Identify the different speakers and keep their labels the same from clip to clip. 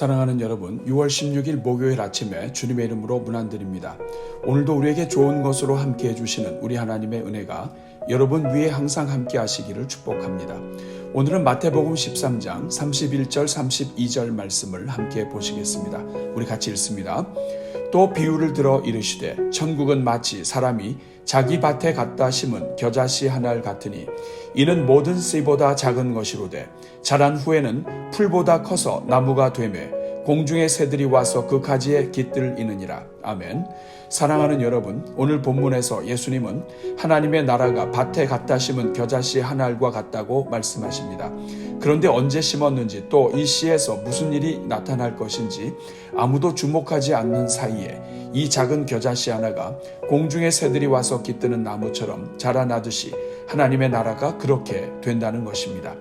Speaker 1: 사랑하는 여러분, 6월 16일 목요일 아침에 주님의 이름으로 문안드립니다. 오늘도 우리에게 좋은 것으로 함께 해주시는 우리 하나님의 은혜가 여러분 위에 항상 함께 하시기를 축복합니다. 오늘은 마태복음 13장 31절 32절 말씀을 함께 보시겠습니다. 우리 같이 읽습니다. 또 비유를 들어 이르시되 천국은 마치 사람이 자기 밭에 갖다 심은 겨자씨 하나를 같으니 이는 모든 씨보다 작은 것이로되 자란 후에는 풀보다 커서 나무가 되매 공중의 새들이 와서 그 가지에 깃들이느니라. 아멘. 사랑하는 여러분, 오늘 본문에서 예수님은 하나님의 나라가 밭에 갖다 심은 겨자씨 한 알과 같다고 말씀하십니다. 그런데 언제 심었는지 또 이 씨에서 무슨 일이 나타날 것인지 아무도 주목하지 않는 사이에 이 작은 겨자씨 하나가 공중의 새들이 와서 깃드는 나무처럼 자라나듯이 하나님의 나라가 그렇게 된다는 것입니다.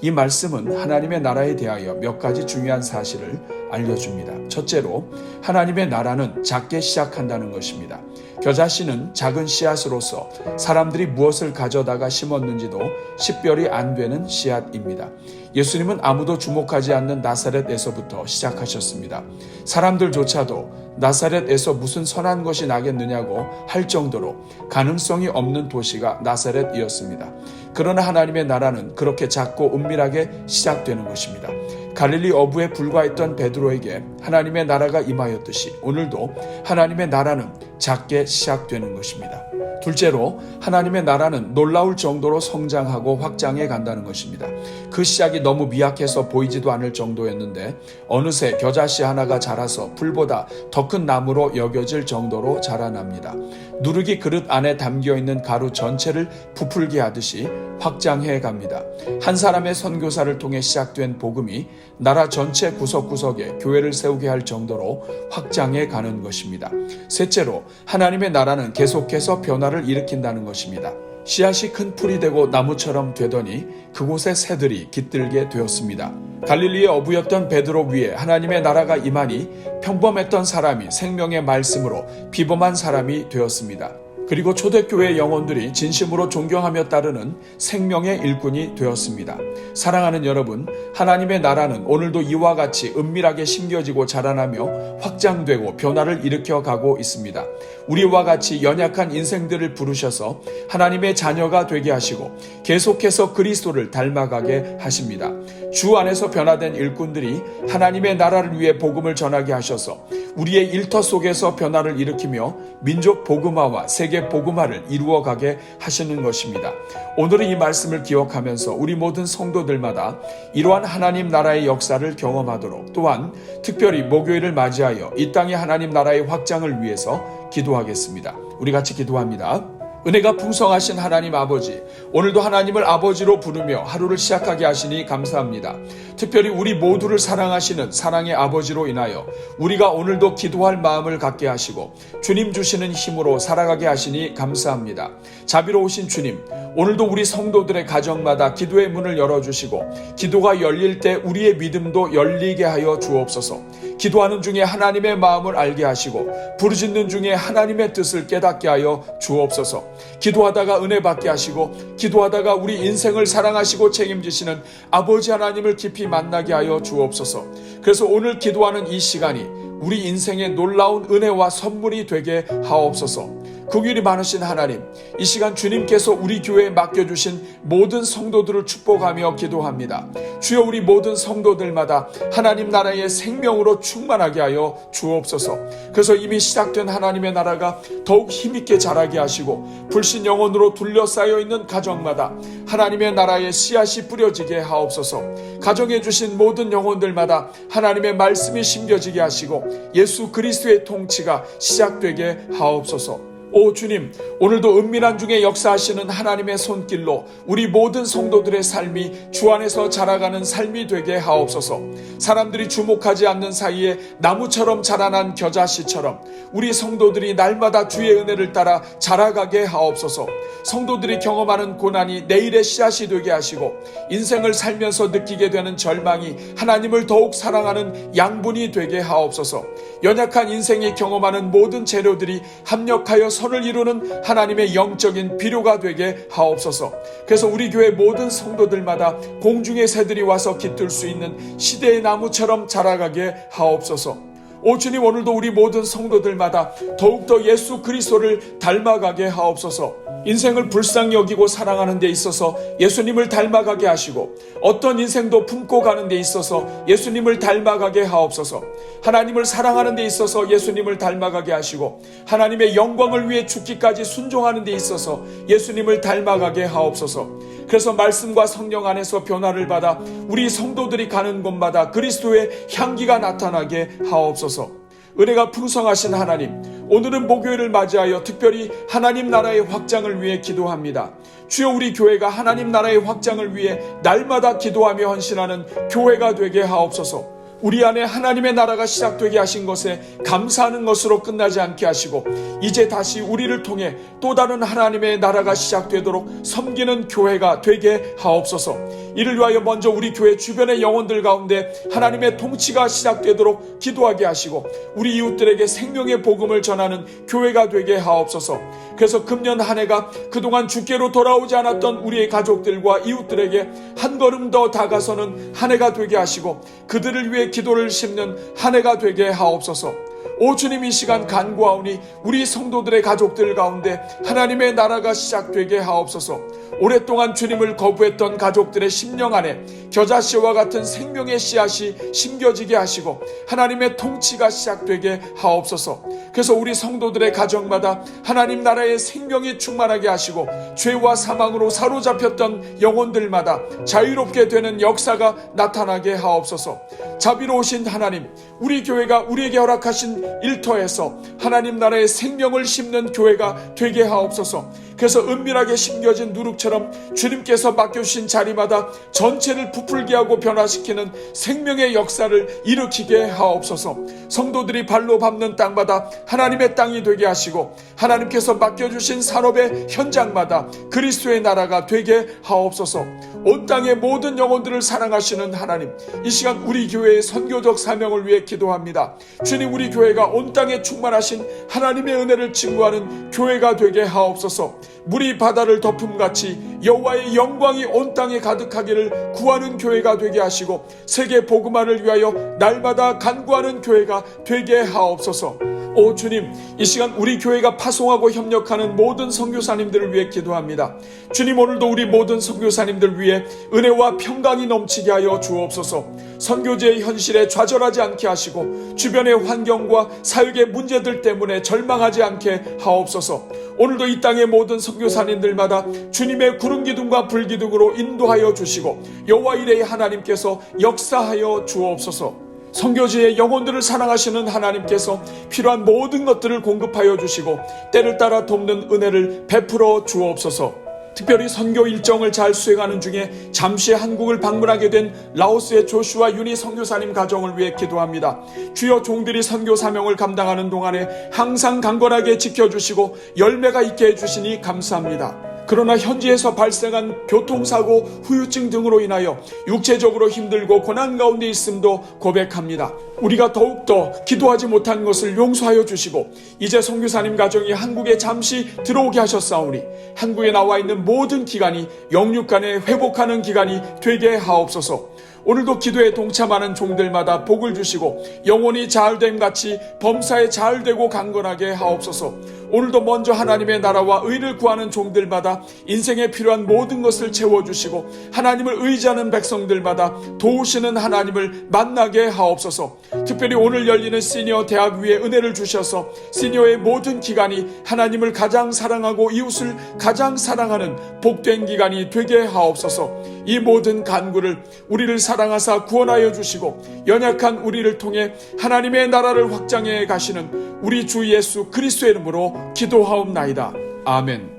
Speaker 1: 이 말씀은 하나님의 나라에 대하여 몇 가지 중요한 사실을 알려줍니다. 첫째로 하나님의 나라는 작게 시작한다는 것입니다. 겨자씨는 작은 씨앗으로서 사람들이 무엇을 가져다가 심었는지도 식별이 안 되는 씨앗입니다. 예수님은 아무도 주목하지 않는 나사렛에서부터 시작하셨습니다. 사람들조차도 나사렛에서 무슨 선한 것이 나겠느냐고 할 정도로 가능성이 없는 도시가 나사렛이었습니다. 그러나 하나님의 나라는 그렇게 작고 은밀하게 시작되는 것입니다. 갈릴리 어부에 불과했던 베드로에게 하나님의 나라가 임하였듯이 오늘도 하나님의 나라는 작게 시작되는 것입니다. 둘째로 하나님의 나라는 놀라울 정도로 성장하고 확장해 간다는 것입니다. 그 시작이 너무 미약해서 보이지도 않을 정도였는데 어느새 겨자씨 하나가 자라서 풀보다 더 큰 나무로 여겨질 정도로 자라납니다. 누르기 그릇 안에 담겨있는 가루 전체를 부풀게 하듯이 확장해 갑니다. 한 사람의 선교사를 통해 시작된 복음이 나라 전체 구석구석에 교회를 세우게 할 정도로 확장해 가는 것입니다. 셋째로 하나님의 나라는 계속해서 변화를 일으킨다는 것입니다. 씨앗이 큰 풀이 되고 나무처럼 되더니 그곳에 새들이 깃들게 되었습니다. 갈릴리의 어부였던 베드로 위에 하나님의 나라가 임하니 평범했던 사람이 생명의 말씀으로 비범한 사람이 되었습니다. 그리고 초대교회 영혼들이 진심으로 존경하며 따르는 생명의 일꾼이 되었습니다. 사랑하는 여러분, 하나님의 나라는 오늘도 이와 같이 은밀하게 심겨지고 자라나며 확장되고 변화를 일으켜가고 있습니다. 우리와 같이 연약한 인생들을 부르셔서 하나님의 자녀가 되게 하시고 계속해서 그리스도를 닮아가게 하십니다. 주 안에서 변화된 일꾼들이 하나님의 나라를 위해 복음을 전하게 하셔서 우리의 일터 속에서 변화를 일으키며 민족 복음화와 세계 복음화를 이루어가게 하시는 것입니다. 오늘은 이 말씀을 기억하면서 우리 모든 성도들마다 이러한 하나님 나라의 역사를 경험하도록 또한 특별히 목요일을 맞이하여 이 땅의 하나님 나라의 확장을 위해서 기도하겠습니다. 우리 같이 기도합니다. 은혜가 풍성하신 하나님 아버지, 오늘도 하나님을 아버지로 부르며 하루를 시작하게 하시니 감사합니다. 특별히 우리 모두를 사랑하시는 사랑의 아버지로 인하여 우리가 오늘도 기도할 마음을 갖게 하시고 주님 주시는 힘으로 살아가게 하시니 감사합니다. 자비로우신 주님, 오늘도 우리 성도들의 가정마다 기도의 문을 열어주시고 기도가 열릴 때 우리의 믿음도 열리게 하여 주옵소서. 기도하는 중에 하나님의 마음을 알게 하시고 부르짖는 중에 하나님의 뜻을 깨닫게 하여 주옵소서. 기도하다가 은혜 받게 하시고 기도하다가 우리 인생을 사랑하시고 책임지시는 아버지 하나님을 깊이 만나게 하여 주옵소서. 그래서 오늘 기도하는 이 시간이 우리 인생의 놀라운 은혜와 선물이 되게 하옵소서. 긍휼이 많으신 하나님, 이 시간 주님께서 우리 교회에 맡겨주신 모든 성도들을 축복하며 기도합니다. 주여, 우리 모든 성도들마다 하나님 나라의 생명으로 충만하게 하여 주옵소서. 그래서 이미 시작된 하나님의 나라가 더욱 힘있게 자라게 하시고 불신 영혼으로 둘러싸여 있는 가정마다 하나님의 나라의 씨앗이 뿌려지게 하옵소서. 가정에 주신 모든 영혼들마다 하나님의 말씀이 심겨지게 하시고 예수 그리스도의 통치가 시작되게 하옵소서. 오 주님, 오늘도 은밀한 중에 역사하시는 하나님의 손길로 우리 모든 성도들의 삶이 주 안에서 자라가는 삶이 되게 하옵소서. 사람들이 주목하지 않는 사이에 나무처럼 자라난 겨자씨처럼 우리 성도들이 날마다 주의 은혜를 따라 자라가게 하옵소서. 성도들이 경험하는 고난이 내일의 씨앗이 되게 하시고 인생을 살면서 느끼게 되는 절망이 하나님을 더욱 사랑하는 양분이 되게 하옵소서. 연약한 인생이 경험하는 모든 재료들이 합력하여 선을 이루는 하나님의 영적인 비료가 되게 하옵소서. 그래서 우리 교회 모든 성도들마다 공중의 새들이 와서 깃들 수 있는 시대의 나무처럼 자라가게 하옵소서. 오 주님, 오늘도 우리 모든 성도들마다 더욱더 예수 그리스도를 닮아가게 하옵소서. 인생을 불쌍히 여기고 사랑하는 데 있어서 예수님을 닮아가게 하시고, 어떤 인생도 품고 가는 데 있어서 예수님을 닮아가게 하옵소서. 하나님을 사랑하는 데 있어서 예수님을 닮아가게 하시고, 하나님의 영광을 위해 죽기까지 순종하는 데 있어서 예수님을 닮아가게 하옵소서. 그래서 말씀과 성령 안에서 변화를 받아 우리 성도들이 가는 곳마다 그리스도의 향기가 나타나게 하옵소서. 은혜가 풍성하신 하나님, 오늘은 목요일을 맞이하여 특별히 하나님 나라의 확장을 위해 기도합니다. 주여, 우리 교회가 하나님 나라의 확장을 위해 날마다 기도하며 헌신하는 교회가 되게 하옵소서. 우리 안에 하나님의 나라가 시작되게 하신 것에 감사하는 것으로 끝나지 않게 하시고, 이제 다시 우리를 통해 또 다른 하나님의 나라가 시작되도록 섬기는 교회가 되게 하옵소서. 이를 위하여 먼저 우리 교회 주변의 영혼들 가운데 하나님의 통치가 시작되도록 기도하게 하시고, 우리 이웃들에게 생명의 복음을 전하는 교회가 되게 하옵소서. 그래서 금년 한 해가 그동안 주께로 돌아오지 않았던 우리의 가족들과 이웃들에게 한 걸음 더 다가서는 한 해가 되게 하시고, 그들을 위해 기도를 심는 한 해가 되게 하옵소서. 오 주님, 이 시간 간구하오니 우리 성도들의 가족들 가운데 하나님의 나라가 시작되게 하옵소서. 오랫동안 주님을 거부했던 가족들의 심령 안에 겨자씨와 같은 생명의 씨앗이 심겨지게 하시고 하나님의 통치가 시작되게 하옵소서. 그래서 우리 성도들의 가정마다 하나님 나라의 생명이 충만하게 하시고, 죄와 사망으로 사로잡혔던 영혼들마다 자유롭게 되는 역사가 나타나게 하옵소서. 자비로우신 하나님, 우리 교회가 우리에게 허락하신 일터에서 하나님 나라의 생명을 심는 교회가 되게 하옵소서. 그래서 은밀하게 심겨진 누룩처럼 주님께서 맡겨주신 자리마다 전체를 부풀게 하고 변화시키는 생명의 역사를 일으키게 하옵소서. 성도들이 발로 밟는 땅마다 하나님의 땅이 되게 하시고, 하나님께서 맡겨주신 산업의 현장마다 그리스도의 나라가 되게 하옵소서. 온 땅의 모든 영혼들을 사랑하시는 하나님, 이 시간 우리 교회의 선교적 사명을 위해 기도합니다. 주님, 우리 교회가 온 땅에 충만하신 하나님의 은혜를 증거하는 교회가 되게 하옵소서. 물이 바다를 덮음같이 여호와의 영광이 온 땅에 가득하기를 구하는 교회가 되게 하시고, 세계 복음화를 위하여 날마다 간구하는 교회가 되게 하옵소서. 오 주님, 이 시간 우리 교회가 파송하고 협력하는 모든 선교사님들을 위해 기도합니다. 주님, 오늘도 우리 모든 선교사님들 위해 은혜와 평강이 넘치게 하여 주옵소서. 선교제의 현실에 좌절하지 않게 하시고, 주변의 환경과 사역의 문제들 때문에 절망하지 않게 하옵소서. 오늘도 이 땅의 모든 선교사님들마다 주님의 구름 기둥과 불 기둥으로 인도하여 주시고, 여호와 이레의 하나님께서 역사하여 주옵소서. 선교지의 영혼들을 사랑하시는 하나님께서 필요한 모든 것들을 공급하여 주시고, 때를 따라 돕는 은혜를 베풀어 주옵소서. 특별히 선교 일정을 잘 수행하는 중에 잠시 한국을 방문하게 된 라오스의 조슈아 윤희 선교사님 가정을 위해 기도합니다. 주여, 종들이 선교 사명을 감당하는 동안에 항상 강건하게 지켜주시고 열매가 있게 해주시니 감사합니다. 그러나 현지에서 발생한 교통사고, 후유증 등으로 인하여 육체적으로 힘들고 고난 가운데 있음도 고백합니다. 우리가 더욱더 기도하지 못한 것을 용서하여 주시고, 이제 선교사님 가정이 한국에 잠시 들어오게 하셨사오니 한국에 나와 있는 모든 기간이 영육간에 회복하는 기간이 되게 하옵소서. 오늘도 기도에 동참하는 종들마다 복을 주시고 영혼이 자알됨같이 범사에 자알되고 강건하게 하옵소서. 오늘도 먼저 하나님의 나라와 의를 구하는 종들마다 인생에 필요한 모든 것을 채워주시고, 하나님을 의지하는 백성들마다 도우시는 하나님을 만나게 하옵소서. 특별히 오늘 열리는 시니어 대학 위에 은혜를 주셔서 시니어의 모든 기간이 하나님을 가장 사랑하고 이웃을 가장 사랑하는 복된 기간이 되게 하옵소서. 이 모든 간구를 우리를 사랑하사 구원하여 주시고, 연약한 우리를 통해 하나님의 나라를 확장해 가시는 우리 주 예수 그리스도의 이름으로 기도하옵나이다. 아멘.